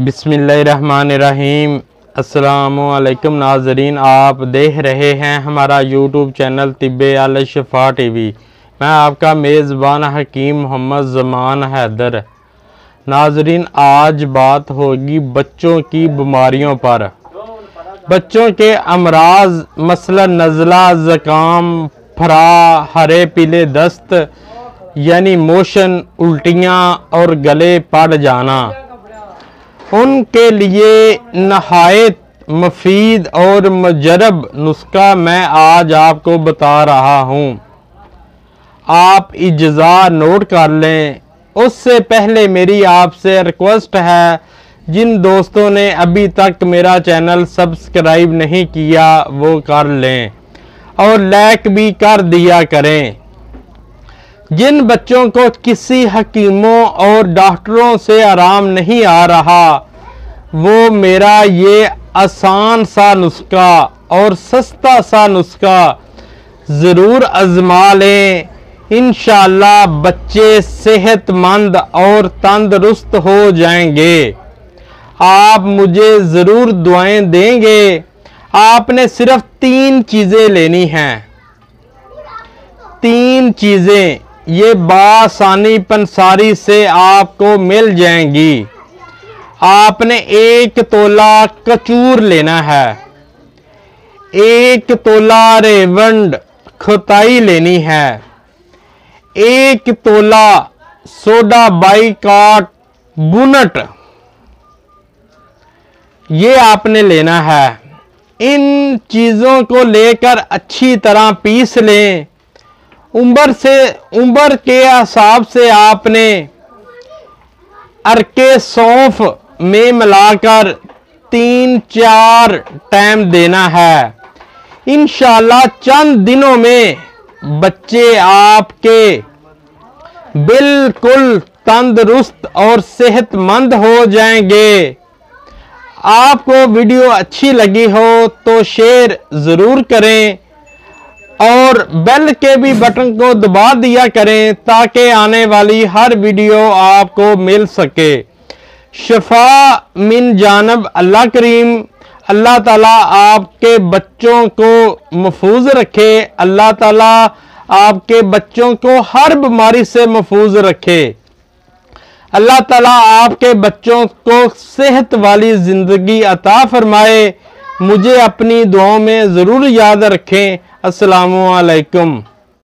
बिस्मिल्लाहिर्रहमानिर्रहीम। अस्सलामुअलैकुम नाजरीन, आप देख रहे हैं हमारा यूट्यूब चैनल तिब्बे अल शिफा टीवी। मैं आपका मेज़बान हकीम मोहम्मद ज़मान हैदर। नाजरीन, आज बात होगी बच्चों की बीमारियों पर। बच्चों के अमराज मसलन नज़ला, ज़ुकाम, फरा, हरे पीले दस्त यानी मोशन, उल्टियाँ और गले पड़ जाना, उनके लिए नहायत मुफीद और मुजरब नुस्खा मैं आज आपको बता रहा हूँ। आप इज्जा नोट कर लें। उससे पहले मेरी आपसे रिक्वेस्ट है, जिन दोस्तों ने अभी तक मेरा चैनल सब्सक्राइब नहीं किया वो कर लें और लाइक भी कर दिया करें। जिन बच्चों को किसी हकीमों और डॉक्टरों से आराम नहीं आ रहा, वो मेरा ये आसान सा नुस्खा और सस्ता सा नुस्खा ज़रूर आजमा लें। इंशाअल्लाह बच्चे सेहतमंद और तंदुरुस्त हो जाएंगे। आप मुझे ज़रूर दुआएं देंगे। आपने सिर्फ 3 चीज़ें लेनी हैं। 3 चीज़ें ये बासानी पंसारी से आपको मिल जाएंगी। आपने 1 तोला कचूर लेना है, 1 तोला रेवंड खुताई लेनी है, 1 तोला सोडा बाइकाट बुनट ये आपने लेना है। इन चीज़ों को लेकर अच्छी तरह पीस लें। उम्र के हिसाब से आपने अरके सौंफ में मिलाकर 3-4 टाइम देना है। इंशाअल्लाह चंद दिनों में बच्चे आपके बिल्कुल तंदुरुस्त और सेहतमंद हो जाएंगे। आपको वीडियो अच्छी लगी हो तो शेयर ज़रूर करें और बेल के भी बटन को दबा दिया करें ताकि आने वाली हर वीडियो आपको मिल सके। शिफा मिन जानब अल्लाह करीम। अल्लाह ताला आपके बच्चों को महफूज रखे। अल्लाह ताला आपके बच्चों को हर बीमारी से महफूज रखे। अल्लाह ताला आपके बच्चों को सेहत वाली ज़िंदगी अता फरमाए। मुझे अपनी दुआओं में ज़रूर याद रखें। अस्सलामु अलैकुम।